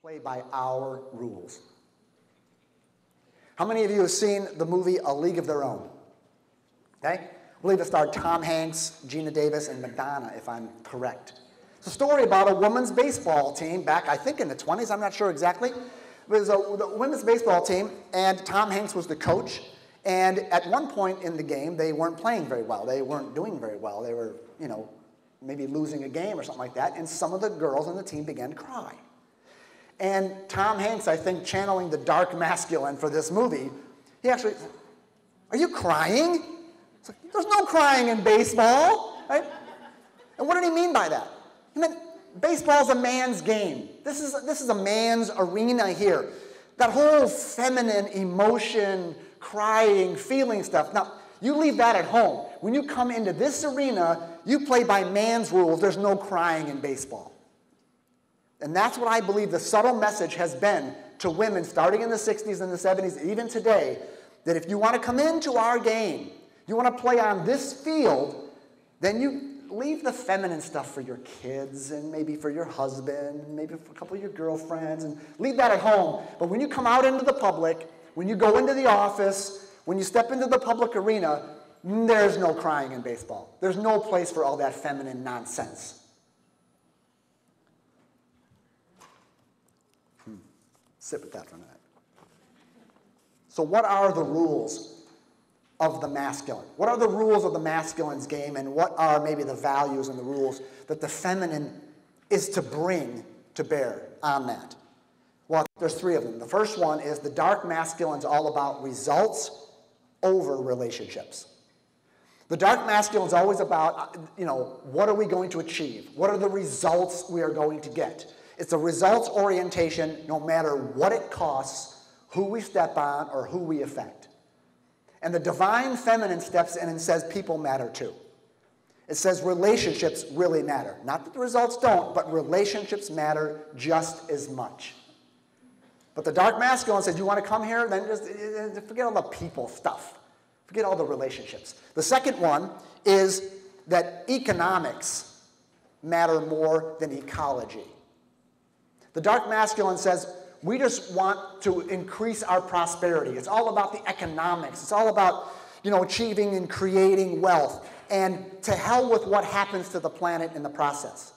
play by our rules. How many of you have seen the movie A League of Their Own? Okay? I believe it starred Tom Hanks, Gina Davis, and Madonna, if I'm correct. It's a story about a women's baseball team back, I think, in the 20s. I'm not sure exactly. It was the women's baseball team, and Tom Hanks was the coach. And at one point in the game, they weren't playing very well. They weren't doing very well. They were, maybe losing a game or something like that. And some of the girls on the team began to cry. And Tom Hanks, I think, channeling the dark masculine for this movie, he actually said, "Are you crying?" It's like, there's no crying in baseball, right? And what did he mean by that? He meant baseball's a man's game. This is a man's arena here. That whole feminine emotion, crying, feeling stuff. Now, you leave that at home. When you come into this arena, you play by man's rules. There's no crying in baseball. And that's what I believe the subtle message has been to women starting in the 60s and the 70s, even today, that if you want to come into our game, you want to play on this field, then you leave the feminine stuff for your kids and maybe for your husband, maybe for a couple of your girlfriends, and leave that at home. But when you come out into the public, when you go into the office, when you step into the public arena, there's no crying in baseball. There's no place for all that feminine nonsense. Sit with that for a minute. So what are the rules of the masculine? What are the rules of the masculine's game, and what are maybe the values and the rules that the feminine is to bring to bear on that? Well, there's three of them. The first one is the dark masculine's all about results over relationships. The dark masculine's always about, what are we going to achieve? What are the results we are going to get? It's a results orientation no matter what it costs, who we step on, or who we affect. And the divine feminine steps in and says people matter too. It says relationships really matter. Not that the results don't, but relationships matter just as much. But the dark masculine says, you want to come here? Then just forget all the people stuff. Forget all the relationships. The second one is that economics matter more than ecology. The dark masculine says, we just want to increase our prosperity. It's all about the economics. It's all about, achieving and creating wealth. And to hell with what happens to the planet in the process.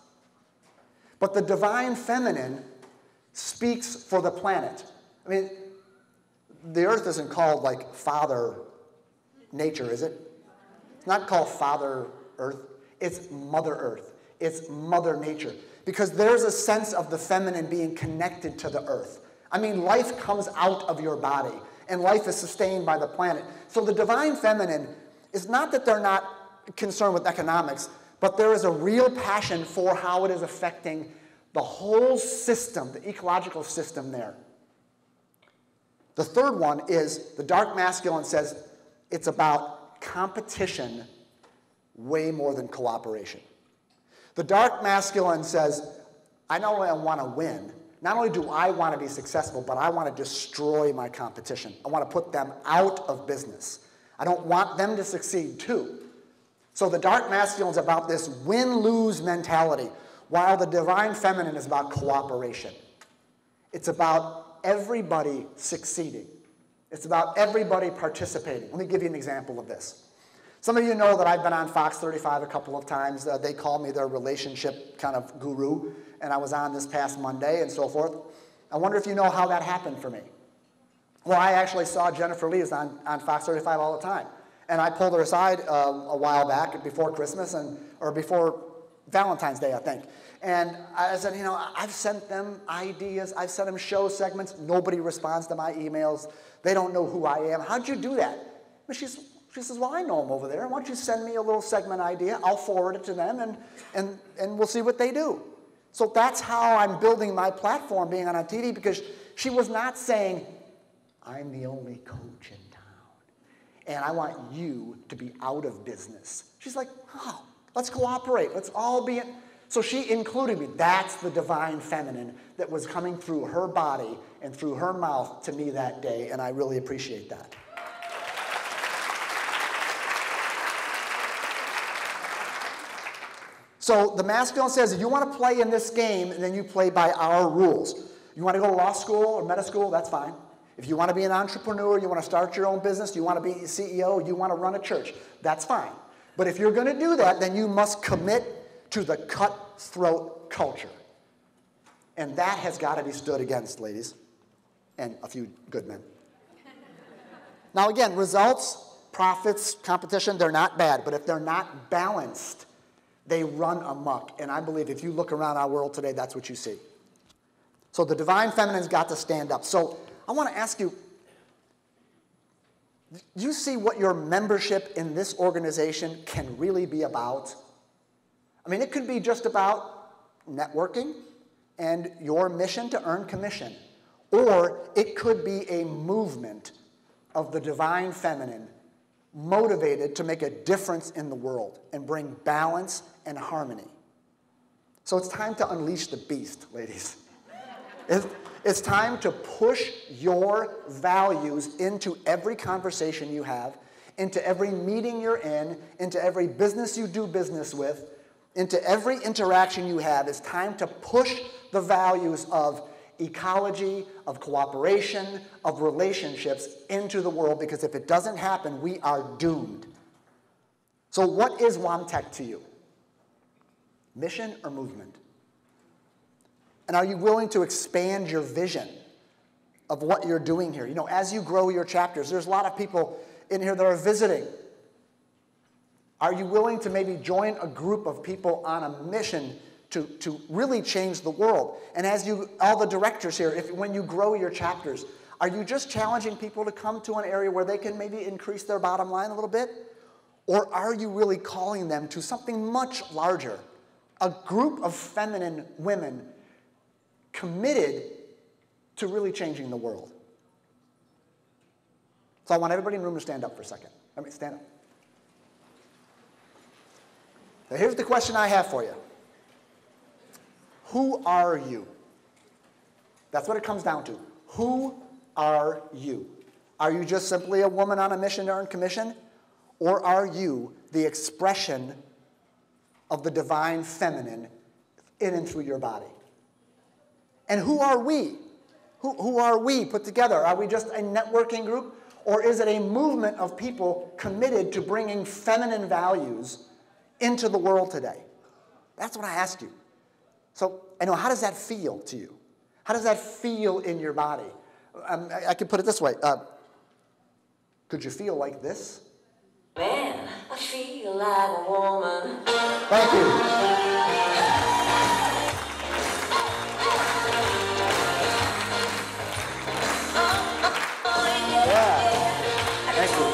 But the divine feminine speaks for the planet. I mean, the earth isn't called like Father Nature, is it? It's not called Father Earth. It's Mother Earth. It's Mother Nature. Because there's a sense of the feminine being connected to the earth. I mean, life comes out of your body, and life is sustained by the planet. So the divine feminine is not that they're not concerned with economics, but there is a real passion for how it is affecting the whole system, the ecological system there. The third one is the dark masculine says it's about competition way more than cooperation. The dark masculine says, I not only want to win, not only do I want to be successful, but I want to destroy my competition. I want to put them out of business. I don't want them to succeed too. So the dark masculine is about this win-lose mentality, while the divine feminine is about cooperation. It's about everybody succeeding. It's about everybody participating. Let me give you an example of this. Some of you know that I've been on Fox 35 a couple of times. They call me their relationship kind of guru, and I was on this past Monday and so forth. I wonder if you know how that happened for me. Well, I actually saw Jennifer Lee on Fox 35 all the time, and I pulled her aside a while back before Christmas, or before Valentine's Day, I think. And I said, I've sent them ideas. I've sent them show segments. Nobody responds to my emails. They don't know who I am. How'd you do that? And she says, well, I know them over there. Why don't you send me a little segment idea? I'll forward it to them, and we'll see what they do. So that's how I'm building my platform, being on TV, because she was not saying, I'm the only coach in town, and I want you to be out of business. She's like, oh, let's cooperate. Let's all be in. So she included me. That's the divine feminine that was coming through her body and through her mouth to me that day, and I really appreciate that. So the masculine says, if you want to play in this game, then you play by our rules. You want to go to law school or medical school, that's fine. If you want to be an entrepreneur, you want to start your own business, you want to be a CEO, you want to run a church, that's fine. But if you're going to do that, then you must commit to the cutthroat culture. And that has got to be stood against, ladies, and a few good men. Now again, results, profits, competition, they're not bad, but if they're not balanced, they run amok. And I believe if you look around our world today, that's what you see. So the divine feminine's got to stand up. So I want to ask you, you see what your membership in this organization can really be about? I mean, it could be just about networking and your mission to earn commission. Or it could be a movement of the divine feminine motivated to make a difference in the world and bring balance and harmony. So it's time to unleash the beast, ladies. It's time to push your values into every conversation you have, into every meeting you're in, into every business you do business with, into every interaction you have. It's time to push the values of ecology, of cooperation, of relationships into the world, because if it doesn't happen, we are doomed. So what is WAMTech to you? Mission or movement? And are you willing to expand your vision of what you're doing here? You know, as you grow your chapters, there's a lot of people in here that are visiting. Are you willing to maybe join a group of people on a mission to really change the world? And as you, all the directors here, when you grow your chapters, are you just challenging people to come to an area where they can maybe increase their bottom line a little bit? Or are you really calling them to something much larger? A group of feminine women committed to really changing the world. So I want everybody in the room to stand up for a second. I mean, stand up. So here's the question I have for you. Who are you? That's what it comes down to. Who are you? Are you just simply a woman on a mission to earn commission? Or are you the expression of the divine feminine in and through your body? And who are we? Who are we put together? Are we just a networking group? Or is it a movement of people committed to bringing feminine values into the world today? That's what I ask you. So, I know, how does that feel to you? How does that feel in your body? I can put it this way. Could you feel like this? Man, I feel like a woman. Thank you. Yeah. Thank you.